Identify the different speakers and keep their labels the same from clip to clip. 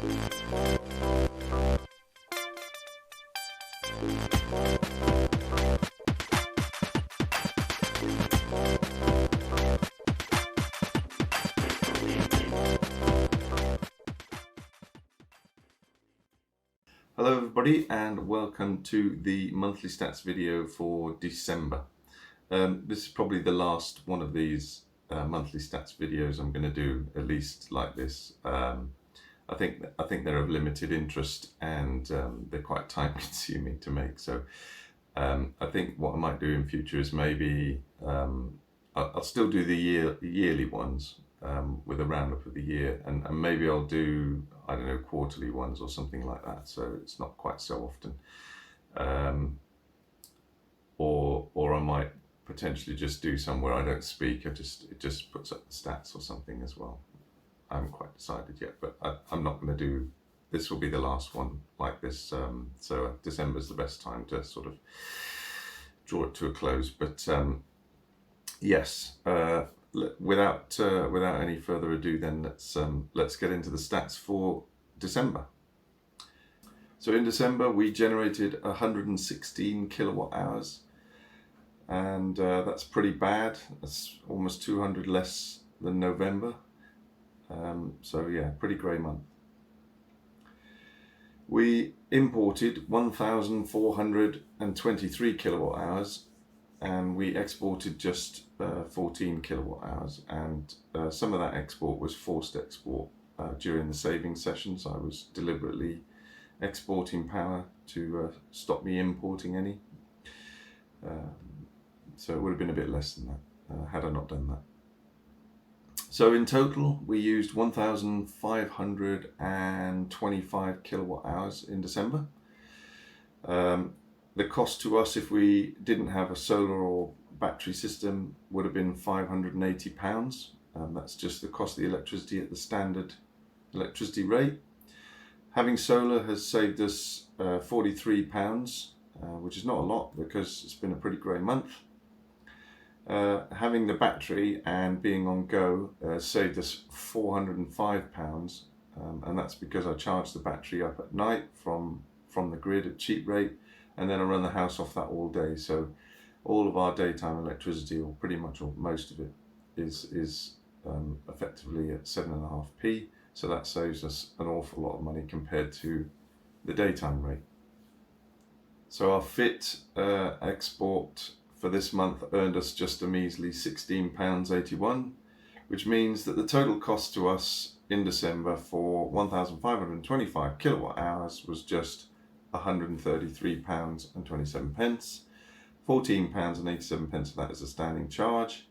Speaker 1: Hello everybody and welcome to the monthly stats video for December. This is probably the last one of these monthly stats videos I'm going to do, at least like this. I think they're of limited interest and they're quite time consuming to make. So I think what I might do in future is maybe I'll still do the yearly ones with a roundup of the year, and maybe I'll do, I don't know, quarterly ones or something like that, so it's not quite so often. Or I might potentially just do some where I don't speak. It just puts up the stats or something as well. I haven't quite decided yet, but I'm not going to do. This will be the last one like this. So December's the best time to sort of draw it to a close. But yes. Without any further ado, then let's get into the stats for December. So in December we generated 116 kilowatt hours, and that's pretty bad. That's almost 200 less than November. So yeah, pretty grey month. We imported 1,423 kilowatt hours, and we exported just 14 kilowatt hours, and some of that export was forced export during the saving sessions. I was deliberately exporting power to stop me importing any, so it would have been a bit less than that had I not done that. So in total we used 1,525 kilowatt hours in December. The cost to us, if we didn't have a solar or battery system, would have been £580. That's just the cost of the electricity at the standard electricity rate. Having solar has saved us £43, which is not a lot because it's been a pretty grey month. Having the battery and being on go saved us £405, and that's because I charge the battery up at night from the grid at cheap rate, and then I run the house off that all day. So all of our daytime electricity, or pretty much, or most of it, is effectively at 7.5p. So that saves us an awful lot of money compared to the daytime rate. So our FIT export for this month earned us just a measly £16.81, which means that the total cost to us in December for 1,525 kilowatt hours was just £133.27. £14.87 of that is a standing charge,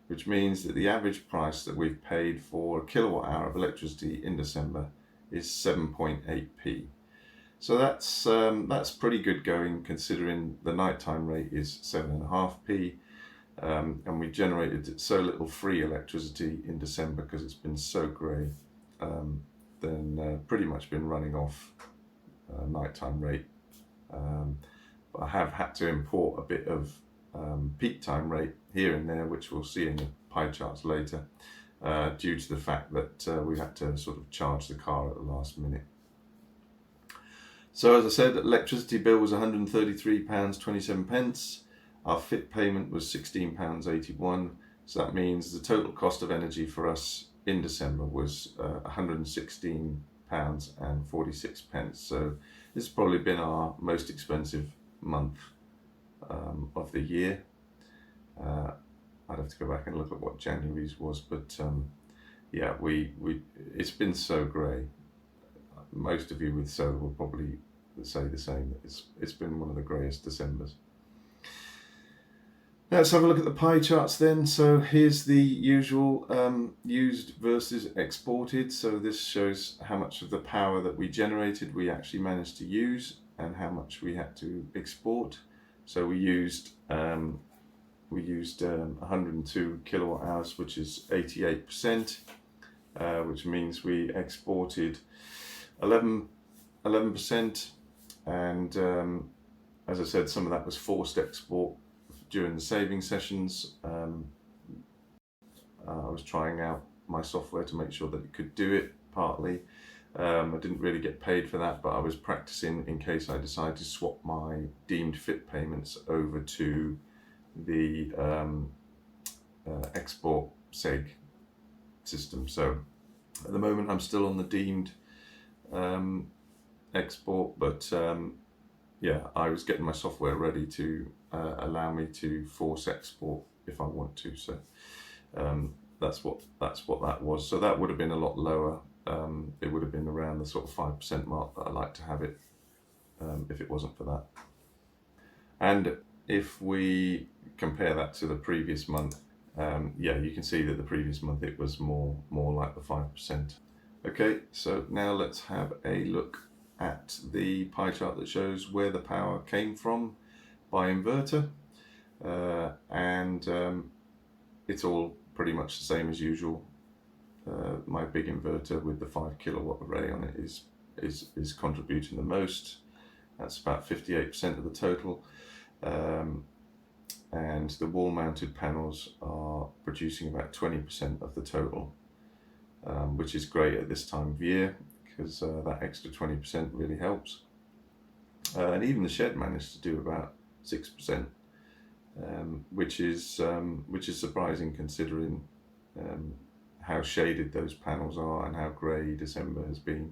Speaker 1: which means that the average price that we've paid for a kilowatt hour of electricity in December is 7.8p. So that's pretty good going, considering the nighttime rate is 7.5p, and we generated so little free electricity in December because it's been so grey. Then pretty much been running off nighttime rate, but I have had to import a bit of peak time rate here and there, which we'll see in the pie charts later, due to the fact that we had to sort of charge the car at the last minute. So as I said, electricity bill was £133.27. Our FIT payment was £16.81. So that means the total cost of energy for us in December was £116.46. So this has probably been our most expensive month of the year. I'd have to go back and look at what January's was, but yeah, it's been so grey. Most of you with solar will probably say the same. It's been one of the greyest Decembers. Let's have a look at the pie charts then. So here's the usual used versus exported. So this shows how much of the power that we generated we actually managed to use and how much we had to export. So we used 102 kilowatt hours, which is 88%, which means we exported 11%, and as I said, some of that was forced export during the saving sessions. I was trying out my software to make sure that it could do it partly, I didn't really get paid for that, but I was practicing in case I decide to swap my deemed fit payments over to the export seg system. So at the moment I'm still on the deemed export, but yeah, I was getting my software ready to allow me to force export if I want to. So that's what that was. So that would have been a lot lower. It would have been around the sort of 5% mark that I like to have it if it wasn't for that. And if we compare that to the previous month, yeah, you can see that the previous month it was more like the 5%. Okay, so now let's have a look at the pie chart that shows where the power came from by inverter, and it's all pretty much the same as usual. My big inverter with the 5 kilowatt array on it is contributing the most. That's about 58% of the total, and the wall mounted panels are producing about 20% of the total, which is great at this time of year, because that extra 20% really helps. And even the shed managed to do about 6%, which is surprising considering how shaded those panels are and how grey December has been.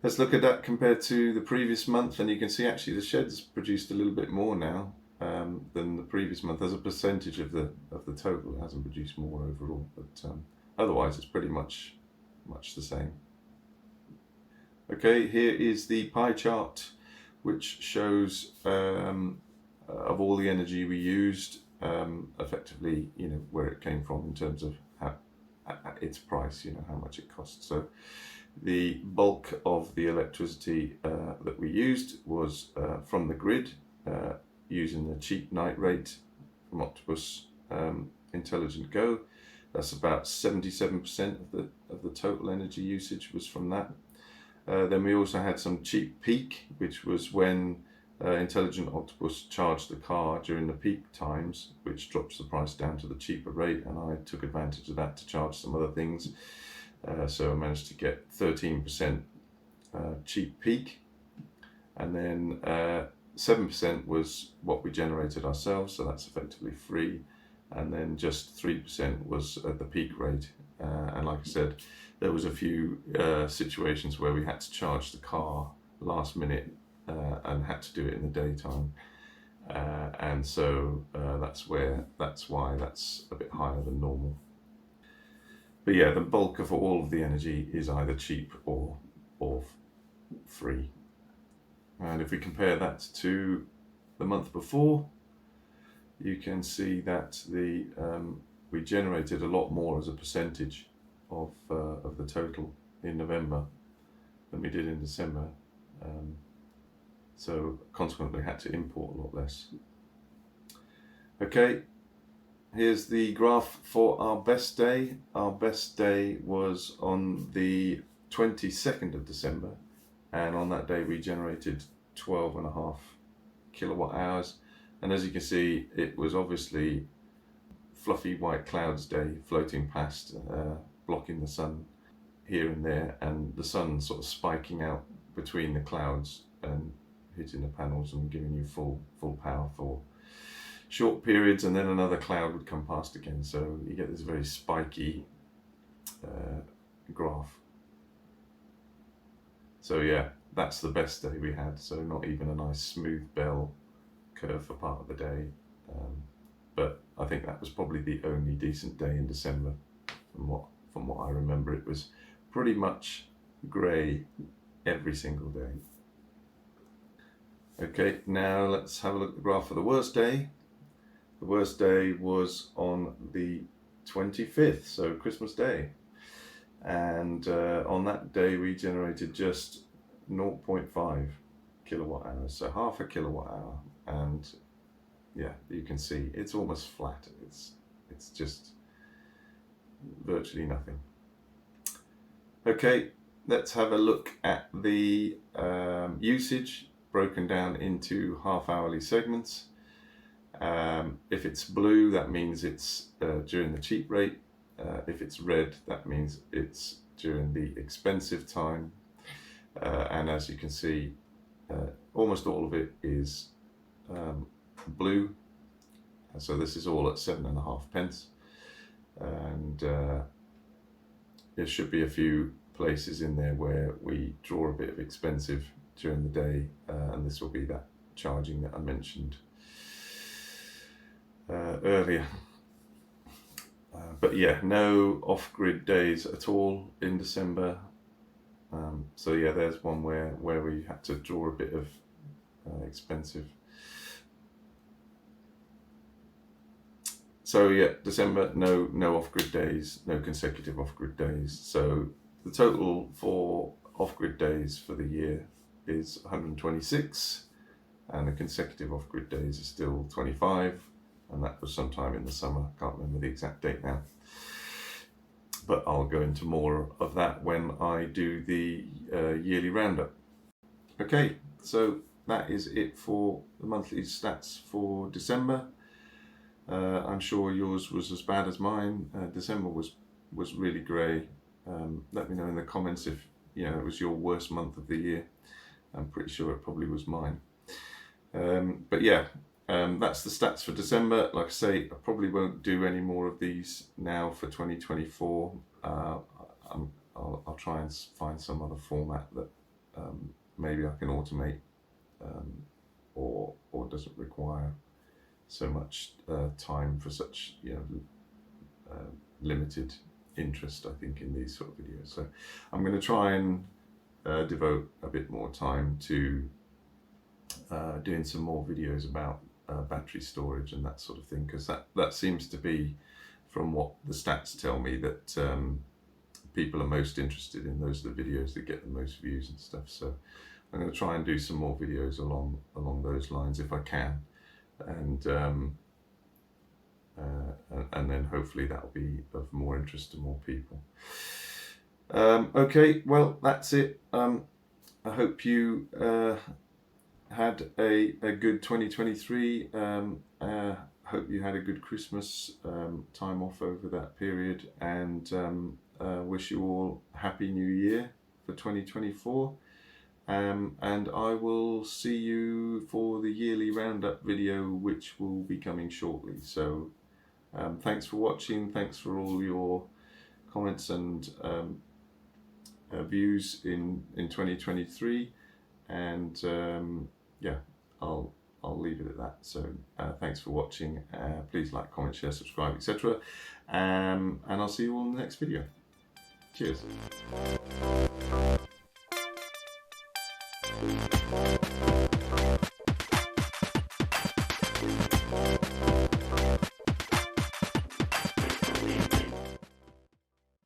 Speaker 1: Let's look at that compared to the previous month, and you can see actually the shed's produced a little bit more now than the previous month. As a percentage of the total, it hasn't produced more overall, but otherwise it's pretty much the same. Okay, here is the pie chart which shows of all the energy we used, effectively, you know, where it came from in terms of its price, you know, how much it costs. So the bulk of the electricity that we used was from the grid, using the cheap night rate from Octopus Intelligent Go. That's about 77% of the total energy usage was from that. Then we also had some cheap peak, which was when Intelligent Octopus charged the car during the peak times, which drops the price down to the cheaper rate, and I took advantage of that to charge some other things. So I managed to get 13% cheap peak, and then 7% was what we generated ourselves, so that's effectively free, and then just 3% was at the peak rate. And like I said, there was a few situations where we had to charge the car last minute and had to do it in the daytime, and so that's why that's a bit higher than normal. But yeah, the bulk of all of the energy is either cheap or free. And if we compare that to the month before, you can see that we generated a lot more as a percentage of the total in November than we did in December. So consequently had to import a lot less. Okay, here's the graph for our best day. Our best day was on the 22nd of December, and on that day we generated 12.5 kilowatt hours. And as you can see, it was obviously fluffy white clouds day floating past, blocking the sun here and there, and the sun sort of spiking out between the clouds and hitting the panels and giving you full power for short periods, and then another cloud would come past again, so you get this very spiky graph. So yeah, that's the best day we had. So not even a nice smooth bell curve for part of the day, but I think that was probably the only decent day in December. From what I remember, it was pretty much grey every single day. Okay, now let's have a look at the graph for the worst day. The worst day was on the 25th, so Christmas Day. And on that day we generated just 0.5 kilowatt hours, so half a kilowatt hour. And yeah, you can see it's almost flat. It's just virtually nothing. Okay, let's have a look at the usage broken down into half-hourly segments. If it's blue, that means it's during the cheap rate. If it's red, that means it's during the expensive time. And as you can see, almost all of it is blue. So this is all at 7.5p. And there should be a few places in there where we draw a bit of expensive during the day, and this will be that charging that I mentioned earlier. But yeah, no off-grid days at all in December. So yeah, there's one where we had to draw a bit of expensive. So yeah, December, no off-grid days, no consecutive off-grid days. So the total for off-grid days for the year is 126, and the consecutive off-grid days are still 25, and that was sometime in the summer. Can't remember the exact date now, but I'll go into more of that when I do the yearly roundup. Okay, so that is it for the monthly stats for December. I'm sure yours was as bad as mine. December was really grey. Let me know in the comments if it was your worst month of the year. I'm pretty sure it probably was mine. But yeah, that's the stats for December. Like I say, I probably won't do any more of these now for 2024. I'll try and find some other format that maybe I can automate or doesn't require so much time for such limited interest, I think, in these sort of videos. So I'm going to try and devote a bit more time to doing some more videos about battery storage and that sort of thing, because that seems to be, from what the stats tell me, that people are most interested in. Those are the videos that get the most views and stuff. So I'm going to try and do some more videos along those lines if I can. And then hopefully that'll be of more interest to more people. Okay, well, that's it. I hope you had a good 2023. Hope you had a good Christmas time off over that period, and wish you all a happy new year for 2024. And I will see you for the yearly roundup video, which will be coming shortly. So thanks for watching. Thanks for all your comments and views in 2023. And yeah, I'll leave it at that. So thanks for watching. Please like, comment, share, subscribe, etc. And I'll see you all in the next video. Cheers.